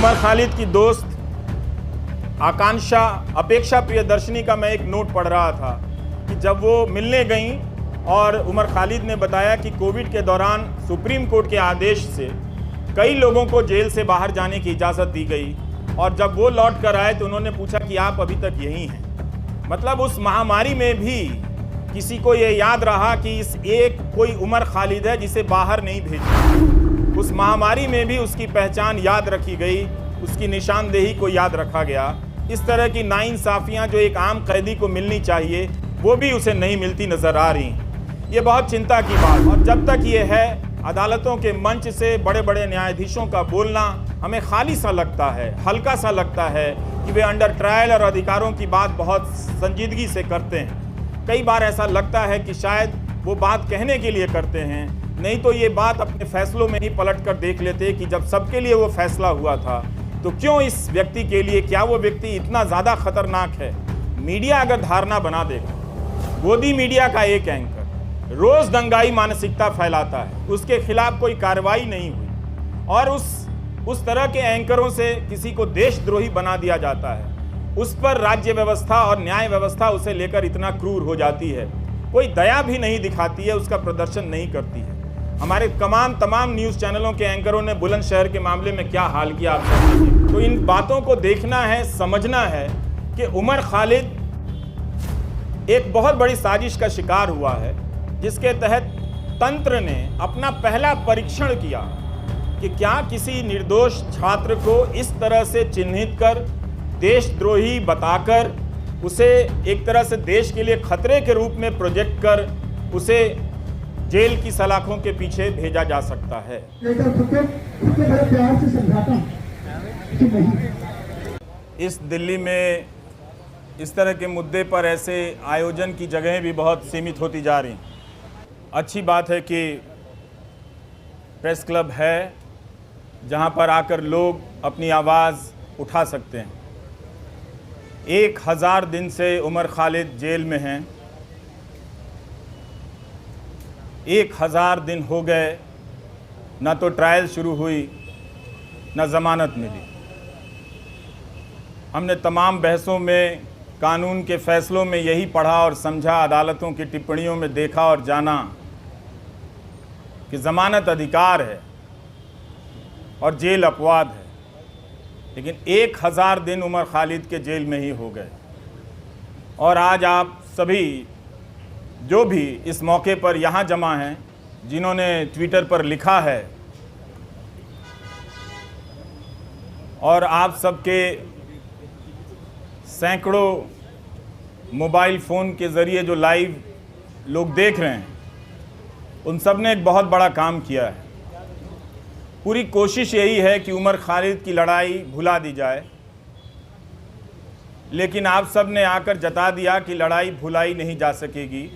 उमर खालिद की दोस्त आकांक्षा अपेक्षा प्रियदर्शनी का मैं एक नोट पढ़ रहा था कि जब वो मिलने गईं और उमर खालिद ने बताया कि कोविड के दौरान सुप्रीम कोर्ट के आदेश से कई लोगों को जेल से बाहर जाने की इजाज़त दी गई और जब वो लौट कर आए तो उन्होंने पूछा कि आप अभी तक यहीं हैं। मतलब उस महामारी में भी किसी को ये याद रहा कि इस एक कोई उमर खालिद है जिसे बाहर नहीं भेजा। उस महामारी में भी उसकी पहचान याद रखी गई, उसकी निशानदेही को याद रखा गया। इस तरह की नाइंसाफियां जो एक आम कैदी को मिलनी चाहिए वो भी उसे नहीं मिलती नजर आ रही। ये बहुत चिंता की बात। और जब तक ये है, अदालतों के मंच से बड़े बड़े न्यायाधीशों का बोलना हमें खाली सा लगता है, हल्का सा लगता है कि वे अंडर ट्रायल और अधिकारों की बात बहुत संजीदगी से करते हैं। कई बार ऐसा लगता है कि शायद वो बात कहने के लिए करते हैं, नहीं तो ये बात अपने फैसलों में ही पलट कर देख लेते कि जब सबके लिए वो फैसला हुआ था तो क्यों इस व्यक्ति के लिए, क्या वो व्यक्ति इतना ज़्यादा खतरनाक है। मीडिया अगर धारणा बना देगा, गोदी मीडिया का एक एंकर रोज दंगाई मानसिकता फैलाता है, उसके खिलाफ कोई कार्रवाई नहीं हुई और उस तरह के एंकरों से किसी को देशद्रोही बना दिया जाता है, उस पर राज्य व्यवस्था और न्याय व्यवस्था उसे लेकर इतना क्रूर हो जाती है, कोई दया भी नहीं दिखाती है, उसका प्रदर्शन नहीं करती है। हमारे तमाम न्यूज़ चैनलों के एंकरों ने बुलंदशहर के मामले में क्या हाल किया आप समझिए। तो इन बातों को देखना है, समझना है कि उमर खालिद एक बहुत बड़ी साजिश का शिकार हुआ है, जिसके तहत तंत्र ने अपना पहला परीक्षण किया कि क्या किसी निर्दोष छात्र को इस तरह से चिन्हित कर, देशद्रोही बताकर, उसे एक तरह से देश के लिए खतरे के रूप में प्रोजेक्ट कर उसे जेल की सलाखों के पीछे भेजा जा सकता है। इस दिल्ली में इस तरह के मुद्दे पर ऐसे आयोजन की जगहें भी बहुत सीमित होती जा रही। अच्छी बात है कि प्रेस क्लब है जहां पर आकर लोग अपनी आवाज़ उठा सकते हैं। 1000 दिन से उमर खालिद जेल में हैं। 1000 दिन हो गए, ना तो ट्रायल शुरू हुई, ना ज़मानत मिली। हमने तमाम बहसों में, कानून के फ़ैसलों में यही पढ़ा और समझा, अदालतों की टिप्पणियों में देखा और जाना कि ज़मानत अधिकार है और जेल अपवाद है। लेकिन 1000 दिन उमर खालिद के जेल में ही हो गए। और आज आप सभी जो भी इस मौके पर यहाँ जमा हैं, जिन्होंने ट्विटर पर लिखा है और आप सबके सैकड़ों मोबाइल फ़ोन के ज़रिए जो लाइव लोग देख रहे हैं, उन सब ने एक बहुत बड़ा काम किया है। पूरी कोशिश यही है कि उमर खालिद की लड़ाई भुला दी जाए, लेकिन आप सब ने आकर जता दिया कि लड़ाई भुलाई नहीं जा सकेगी।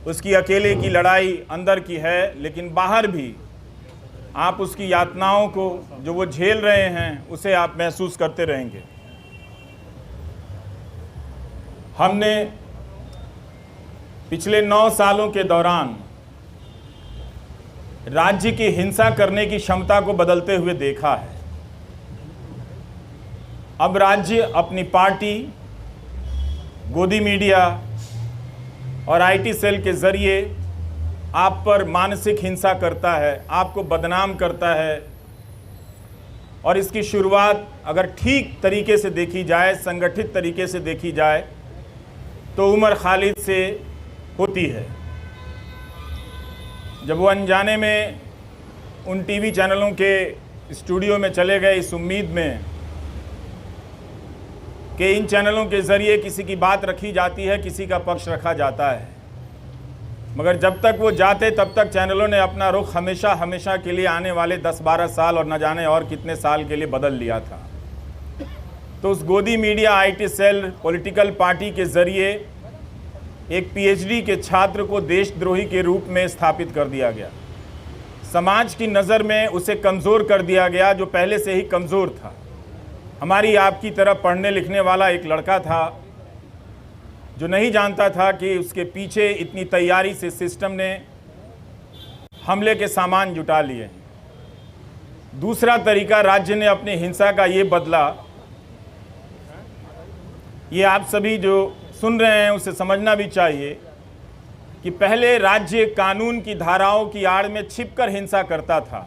उसकी अकेले की लड़ाई अंदर की है, लेकिन बाहर भी आप उसकी यातनाओं को जो वो झेल रहे हैं उसे आप महसूस करते रहेंगे। हमने पिछले 9 सालों के दौरान राज्य की हिंसा करने की क्षमता को बदलते हुए देखा है। अब राज्य अपनी पार्टी, गोदी मीडिया और आईटी सेल के ज़रिए आप पर मानसिक हिंसा करता है, आपको बदनाम करता है। और इसकी शुरुआत अगर ठीक तरीके से देखी जाए, संगठित तरीके से देखी जाए, तो उमर खालिद से होती है। जब वो अनजाने में उन टीवी चैनलों के स्टूडियो में चले गए इस उम्मीद में कि इन चैनलों के ज़रिए किसी की बात रखी जाती है, किसी का पक्ष रखा जाता है, मगर जब तक वो जाते तब तक चैनलों ने अपना रुख हमेशा के लिए आने वाले 10-12 साल और न जाने और कितने साल के लिए बदल लिया था। तो उस गोदी media, IT cell, political party के ज़रिए एक पीएचडी के छात्र को देशद्रोही के रूप में स्थापित कर दिया गया। समाज की नज़र में उसे कमज़ोर कर दिया गया, जो पहले से ही कमज़ोर था। हमारी आपकी तरह पढ़ने लिखने वाला एक लड़का था जो नहीं जानता था कि उसके पीछे इतनी तैयारी से सिस्टम ने हमले के सामान जुटा लिए। दूसरा तरीका राज्य ने अपनी हिंसा का ये बदला, ये आप सभी जो सुन रहे हैं उसे समझना भी चाहिए कि पहले राज्य कानून की धाराओं की आड़ में छिपकर हिंसा करता था,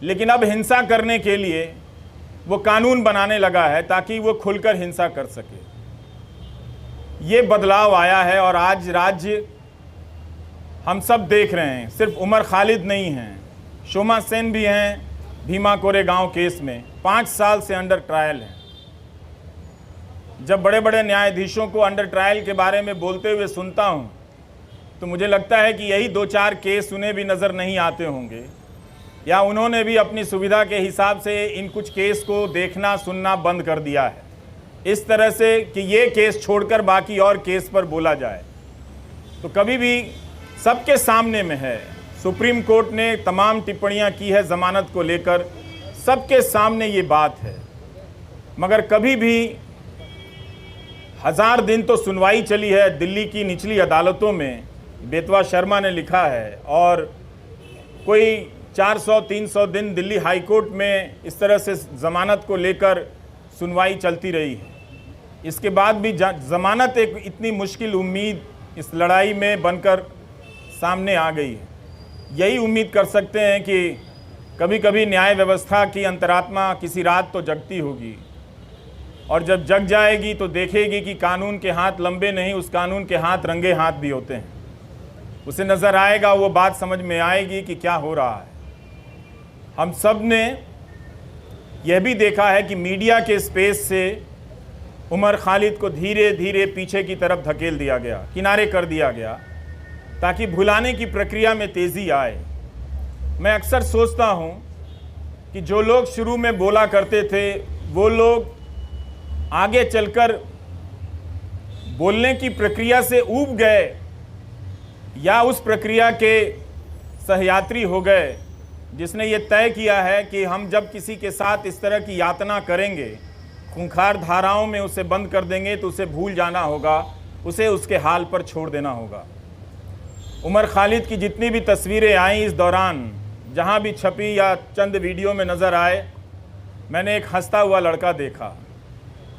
लेकिन अब हिंसा करने के लिए वो कानून बनाने लगा है ताकि वो खुलकर हिंसा कर सके। ये बदलाव आया है और आज राज्य हम सब देख रहे हैं। सिर्फ उमर खालिद नहीं हैं, शोमा सेन भी हैं भीमा कोरेगांव केस में 5 साल से अंडर ट्रायल हैं। जब बड़े बड़े न्यायाधीशों को अंडर ट्रायल के बारे में बोलते हुए सुनता हूं तो मुझे लगता है कि यही 2-4 केस उन्हें भी नज़र नहीं आते होंगे, या उन्होंने भी अपनी सुविधा के हिसाब से इन कुछ केस को देखना सुनना बंद कर दिया है, इस तरह से कि ये केस छोड़कर बाकी और केस पर बोला जाए। तो कभी भी सबके सामने में है, सुप्रीम कोर्ट ने तमाम टिप्पणियां की है ज़मानत को लेकर, सबके सामने ये बात है, मगर कभी भी 1000 दिन तो सुनवाई चली है दिल्ली की निचली अदालतों में, बेतवा शर्मा ने लिखा है, और कोई 400-300 दिन दिल्ली हाई कोर्ट में इस तरह से ज़मानत को लेकर सुनवाई चलती रही है। इसके बाद भी ज़मानत एक इतनी मुश्किल उम्मीद इस लड़ाई में बनकर सामने आ गई है। यही उम्मीद कर सकते हैं कि कभी कभी न्याय व्यवस्था की अंतरात्मा किसी रात तो जगती होगी, और जब जग जाएगी तो देखेगी कि कानून के हाथ लंबे नहीं, उस कानून के हाथ रंगे हाथ भी होते हैं। उसे नज़र आएगा, वो बात समझ में आएगी कि क्या हो रहा है। हम सब ने यह भी देखा है कि मीडिया के स्पेस से उमर खालिद को धीरे धीरे पीछे की तरफ धकेल दिया गया, किनारे कर दिया गया, ताकि भुलाने की प्रक्रिया में तेज़ी आए। मैं अक्सर सोचता हूँ कि जो लोग शुरू में बोला करते थे वो लोग आगे चलकर बोलने की प्रक्रिया से ऊब गए, या उस प्रक्रिया के सहयात्री हो गए जिसने ये तय किया है कि हम जब किसी के साथ इस तरह की यातना करेंगे, खूंखार धाराओं में उसे बंद कर देंगे, तो उसे भूल जाना होगा, उसे उसके हाल पर छोड़ देना होगा। उमर खालिद की जितनी भी तस्वीरें आईं इस दौरान, जहाँ भी छपी या चंद वीडियो में नज़र आए, मैंने एक हंसता हुआ लड़का देखा,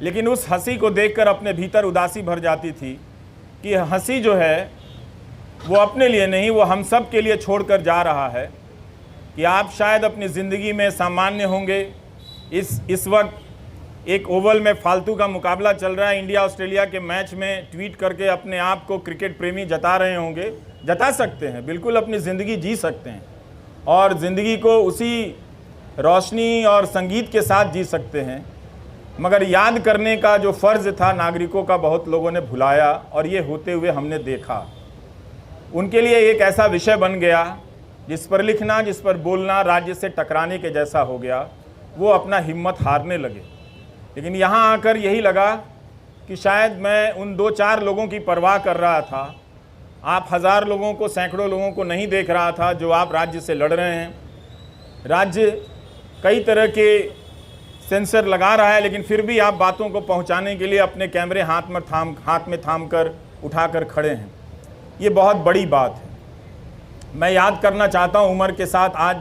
लेकिन उस हंसी को देखकर अपने भीतर उदासी भर जाती थी कि हंसी जो है वो अपने लिए नहीं, वो हम सब के लिए छोड़कर जा रहा है। कि आप शायद अपनी ज़िंदगी में सामान्य होंगे, इस वक्त एक ओवल में फालतू का मुकाबला चल रहा है, इंडिया ऑस्ट्रेलिया के मैच में ट्वीट करके अपने आप को क्रिकेट प्रेमी जता रहे होंगे। जता सकते हैं, बिल्कुल अपनी ज़िंदगी जी सकते हैं, और ज़िंदगी को उसी रोशनी और संगीत के साथ जी सकते हैं, मगर याद करने का जो फ़र्ज़ था नागरिकों का बहुत लोगों ने भुलाया, और ये होते हुए हमने देखा। उनके लिए एक ऐसा विषय बन गया जिस पर लिखना, जिस पर बोलना राज्य से टकराने के जैसा हो गया। वो अपना हिम्मत हारने लगे। लेकिन यहाँ आकर यही लगा कि शायद मैं उन 2-4 लोगों की परवाह कर रहा था। आप 1000 लोगों को, सैकड़ों लोगों को नहीं देख रहा था जो आप राज्य से लड़ रहे हैं। राज्य कई तरह के सेंसर लगा रहा है, लेकिन फिर भी आप बातों को पहुंचाने के लिए अपने कैमरे हाथ में थाम कर उठाकर खड़े हैं। ये बहुत बड़ी बात है। मैं याद करना चाहता हूं उमर के साथ आज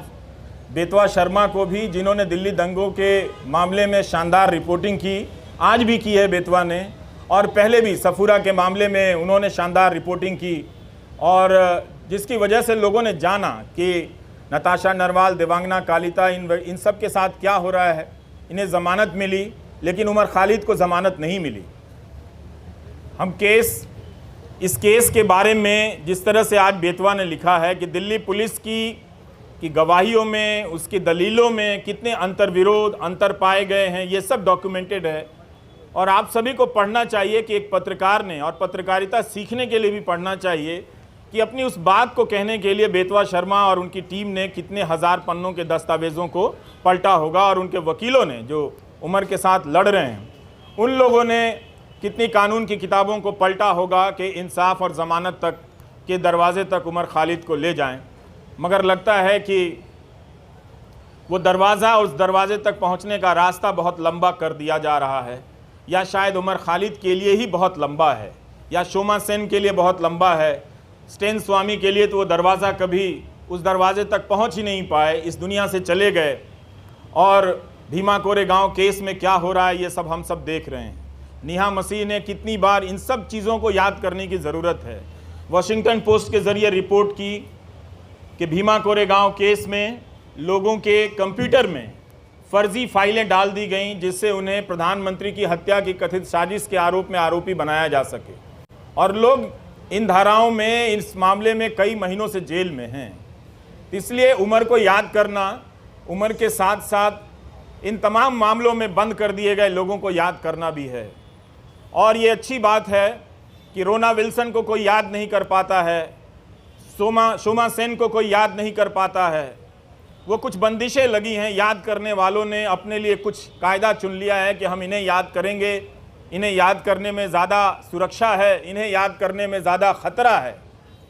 बेतवा शर्मा को भी, जिन्होंने दिल्ली दंगों के मामले में शानदार रिपोर्टिंग की, आज भी की है बेतवा ने, और पहले भी सफूरा के मामले में उन्होंने शानदार रिपोर्टिंग की, और जिसकी वजह से लोगों ने जाना कि नताशा नरवाल, देवांगना कालिता, इन सब के साथ क्या हो रहा है। इन्हें ज़मानत मिली, लेकिन उमर खालिद को ज़मानत नहीं मिली। हम इस केस के बारे में जिस तरह से आज बेतवा ने लिखा है कि दिल्ली पुलिस की गवाहियों में, उसकी दलीलों में कितने अंतर्विरोध, अंतर पाए गए हैं, ये सब डॉक्यूमेंटेड है। और आप सभी को पढ़ना चाहिए कि एक पत्रकार ने, और पत्रकारिता सीखने के लिए भी पढ़ना चाहिए कि अपनी उस बात को कहने के लिए बेतवा शर्मा और उनकी टीम ने कितने 1000 पन्नों के दस्तावेज़ों को पलटा होगा, और उनके वकीलों ने जो उमर के साथ लड़ रहे हैं, उन लोगों ने कितनी कानून की किताबों को पलटा होगा कि इंसाफ और ज़मानत तक के दरवाजे तक उमर खालिद को ले जाएं। मगर लगता है कि वो दरवाज़ा, उस दरवाजे तक पहुंचने का रास्ता बहुत लंबा कर दिया जा रहा है, या शायद उमर खालिद के लिए ही बहुत लंबा है, या शोमा सेन के लिए बहुत लंबा है। स्टेन स्वामी के लिए तो वो दरवाज़ा कभी उस दरवाजे तक पहुंच ही नहीं पाए, इस दुनिया से चले गए। और भीमा कोरेगांव केस में क्या हो रहा है ये सब हम सब देख रहे हैं। नेहा मसीह ने कितनी बार इन सब चीज़ों को याद करने की ज़रूरत है। वॉशिंगटन पोस्ट के ज़रिए रिपोर्ट की कि भीमा कोरेगांव केस में लोगों के कंप्यूटर में फर्जी फाइलें डाल दी गईं जिससे उन्हें प्रधानमंत्री की हत्या की कथित साजिश के आरोप में आरोपी बनाया जा सके, और लोग इन धाराओं में, इस मामले में कई महीनों से जेल में हैं। इसलिए उमर को याद करना, उमर के साथ साथ इन तमाम मामलों में बंद कर दिए गए लोगों को याद करना भी है। और ये अच्छी बात है कि रोना विल्सन को कोई याद नहीं कर पाता है, सोमा सेन को कोई याद नहीं कर पाता है। वो कुछ बंदिशें लगी हैं, याद करने वालों ने अपने लिए कुछ कायदा चुन लिया है कि हम इन्हें याद करेंगे, इन्हें याद करने में ज़्यादा सुरक्षा है, इन्हें याद करने में ज़्यादा ख़तरा है,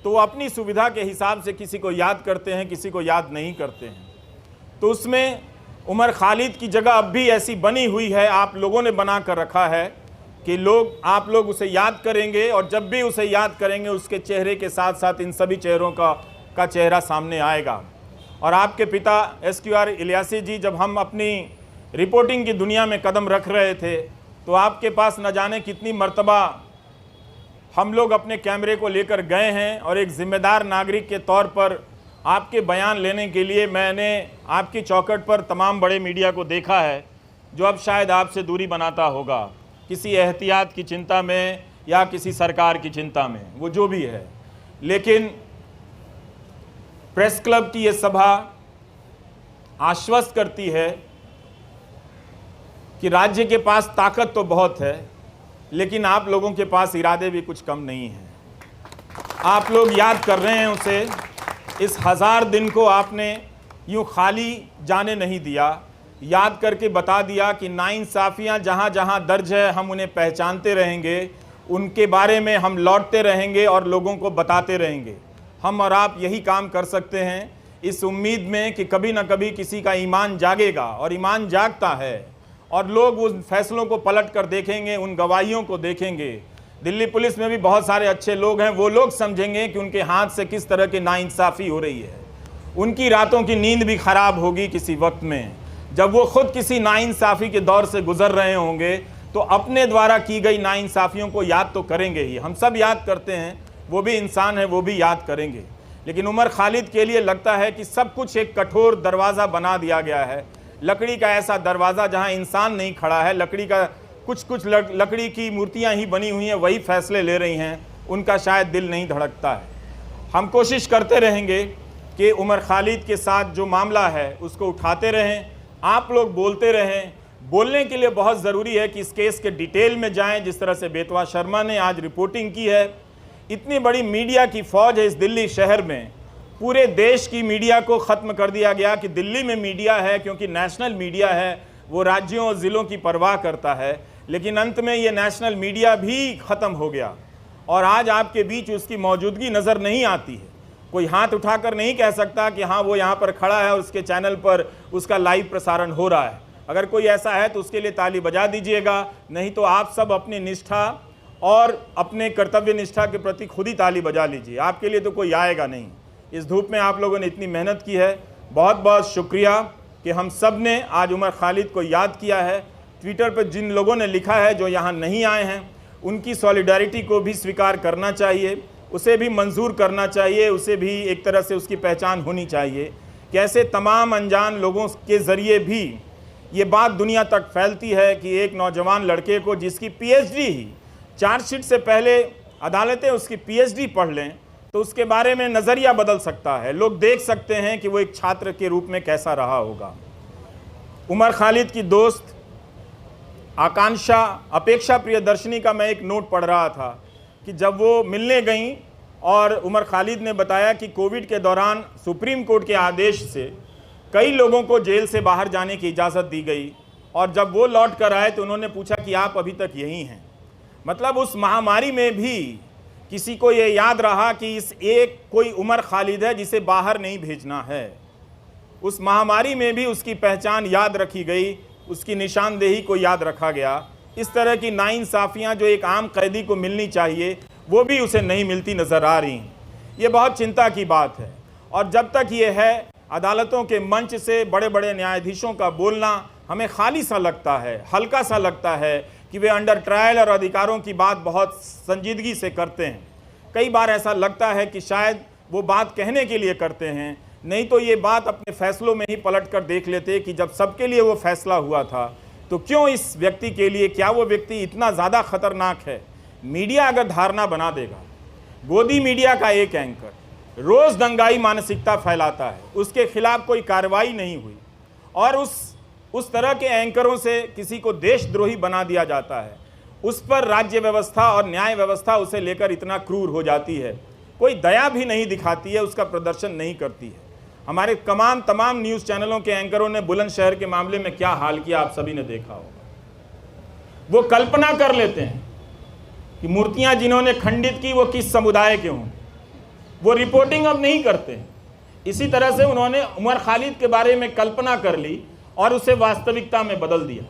तो वो अपनी सुविधा के हिसाब से किसी को याद करते हैं, किसी को याद नहीं करते हैं। तो उसमें उमर खालिद की जगह अब भी ऐसी बनी हुई है, आप लोगों ने बना कर रखा है कि आप लोग उसे याद करेंगे, और जब भी उसे याद करेंगे उसके चेहरे के साथ साथ इन सभी चेहरों का चेहरा सामने आएगा। और आपके पिता SQR इलियासी जी, जब हम अपनी रिपोर्टिंग की दुनिया में कदम रख रहे थे तो आपके पास न जाने कितनी मर्तबा हम लोग अपने कैमरे को लेकर गए हैं, और एक ज़िम्मेदार नागरिक के तौर पर आपके बयान लेने के लिए मैंने आपकी चौखट पर तमाम बड़े मीडिया को देखा है जो अब शायद आपसे दूरी बनाता होगा, किसी एहतियात की चिंता में या किसी सरकार की चिंता में, वो जो भी है। लेकिन प्रेस क्लब की ये सभा आश्वस्त करती है कि राज्य के पास ताकत तो बहुत है, लेकिन आप लोगों के पास इरादे भी कुछ कम नहीं हैं। आप लोग याद कर रहे हैं उसे, इस 1000 दिन को आपने यूँ खाली जाने नहीं दिया, याद करके बता दिया कि नाइंसाफ़ियाँ जहाँ जहाँ दर्ज है हम उन्हें पहचानते रहेंगे, उनके बारे में हम लौटते रहेंगे और लोगों को बताते रहेंगे। हम और आप यही काम कर सकते हैं, इस उम्मीद में कि कभी ना कभी किसी का ईमान जागेगा, और ईमान जागता है, और लोग उन फैसलों को पलट कर देखेंगे, उन गवाहियों को देखेंगे। दिल्ली पुलिस में भी बहुत सारे अच्छे लोग हैं, वो लोग समझेंगे कि उनके हाथ से किस तरह की नाइंसाफ़ी हो रही है। उनकी रातों की नींद भी ख़राब होगी किसी वक्त में, जब वो खुद किसी नाइंसाफ़ी के दौर से गुजर रहे होंगे, तो अपने द्वारा की गई नाइंसाफ़ियों को याद तो करेंगे ही। हम सब याद करते हैं, वो भी इंसान है, वो भी याद करेंगे। लेकिन उमर खालिद के लिए लगता है कि सब कुछ एक कठोर दरवाज़ा बना दिया गया है, लकड़ी का ऐसा दरवाज़ा जहां इंसान नहीं खड़ा है, लकड़ी का कुछ लकड़ी की मूर्तियां ही बनी हुई हैं, वही फैसले ले रही हैं, उनका शायद दिल नहीं धड़कता है। हम कोशिश करते रहेंगे कि उमर खालिद के साथ जो मामला है उसको उठाते रहें, आप लोग बोलते रहें। बोलने के लिए बहुत ज़रूरी है कि इस केस के डिटेल में जाएं, जिस तरह से बेतवा शर्मा ने आज रिपोर्टिंग की है। इतनी बड़ी मीडिया की फ़ौज है इस दिल्ली शहर में, पूरे देश की मीडिया को ख़त्म कर दिया गया कि दिल्ली में मीडिया है, क्योंकि नेशनल मीडिया है, वो राज्यों और ज़िलों की परवाह करता है। लेकिन अंत में ये नेशनल मीडिया भी ख़त्म हो गया, और आज आपके बीच उसकी मौजूदगी नज़र नहीं आती है। कोई हाथ उठाकर नहीं कह सकता कि हाँ वो यहाँ पर खड़ा है और उसके चैनल पर उसका लाइव प्रसारण हो रहा है। अगर कोई ऐसा है तो उसके लिए ताली बजा दीजिएगा, नहीं तो आप सब अपनी निष्ठा और अपने कर्तव्य निष्ठा के प्रति खुद ही ताली बजा लीजिए, आपके लिए तो कोई आएगा नहीं। इस धूप में आप लोगों ने इतनी मेहनत की है, बहुत बहुत शुक्रिया कि हम सब ने आज उमर खालिद को याद किया है। ट्विटर पर जिन लोगों ने लिखा है जो यहाँ नहीं आए हैं, उनकी सॉलिडारिटी को भी स्वीकार करना चाहिए, उसे भी मंजूर करना चाहिए, उसे भी एक तरह से उसकी पहचान होनी चाहिए। कैसे तमाम अनजान लोगों के ज़रिए भी ये बात दुनिया तक फैलती है कि एक नौजवान लड़के को, जिसकी PhD ही, चार्जशीट से पहले अदालतें उसकी PhD पढ़ लें तो उसके बारे में नज़रिया बदल सकता है। लोग देख सकते हैं कि वो एक छात्र के रूप में कैसा रहा होगा। उमर खालिद की दोस्त आकांक्षा अपेक्षा प्रियदर्शनी का मैं एक नोट पढ़ रहा था कि जब वो मिलने गईं और उमर खालिद ने बताया कि कोविड के दौरान सुप्रीम कोर्ट के आदेश से कई लोगों को जेल से बाहर जाने की इजाज़त दी गई, और जब वो लौट कर आए तो उन्होंने पूछा कि आप अभी तक यहीं हैं। मतलब उस महामारी में भी किसी को ये याद रहा कि इस एक कोई उमर खालिद है जिसे बाहर नहीं भेजना है। उस महामारी में भी उसकी पहचान याद रखी गई, उसकी निशानदेही को याद रखा गया। इस तरह की नाइंसाफ़ियाँ जो एक आम कैदी को मिलनी चाहिए वो भी उसे नहीं मिलती नज़र आ रही। ये बहुत चिंता की बात है। और जब तक ये है, अदालतों के मंच से बड़े बड़े न्यायाधीशों का बोलना हमें खाली सा लगता है, हल्का सा लगता है कि वे अंडर ट्रायल और अधिकारों की बात बहुत संजीदगी से करते हैं। कई बार ऐसा लगता है कि शायद वो बात कहने के लिए करते हैं, नहीं तो ये बात अपने फैसलों में ही पलट कर देख लेते कि जब सबके लिए वो फैसला हुआ था तो क्यों इस व्यक्ति के लिए, क्या वो व्यक्ति इतना ज़्यादा खतरनाक है। मीडिया अगर धारणा बना देगा, गोदी मीडिया का एक एंकर रोज़ दंगाई मानसिकता फैलाता है, उसके खिलाफ कोई कार्रवाई नहीं हुई और उस तरह के एंकरों से किसी को देशद्रोही बना दिया जाता है, उस पर राज्य व्यवस्था और न्याय व्यवस्था उसे लेकर इतना क्रूर हो जाती है, कोई दया भी नहीं दिखाती है, उसका प्रदर्शन नहीं करती है। हमारे तमाम न्यूज़ चैनलों के एंकरों ने बुलंदशहर के मामले में क्या हाल किया आप सभी ने देखा होगा। वो कल्पना कर लेते हैं कि मूर्तियां जिन्होंने खंडित की वो किस समुदाय के हों, वो रिपोर्टिंग अब नहीं करते। इसी तरह से उन्होंने उमर खालिद के बारे में कल्पना कर ली और उसे वास्तविकता में बदल दिया।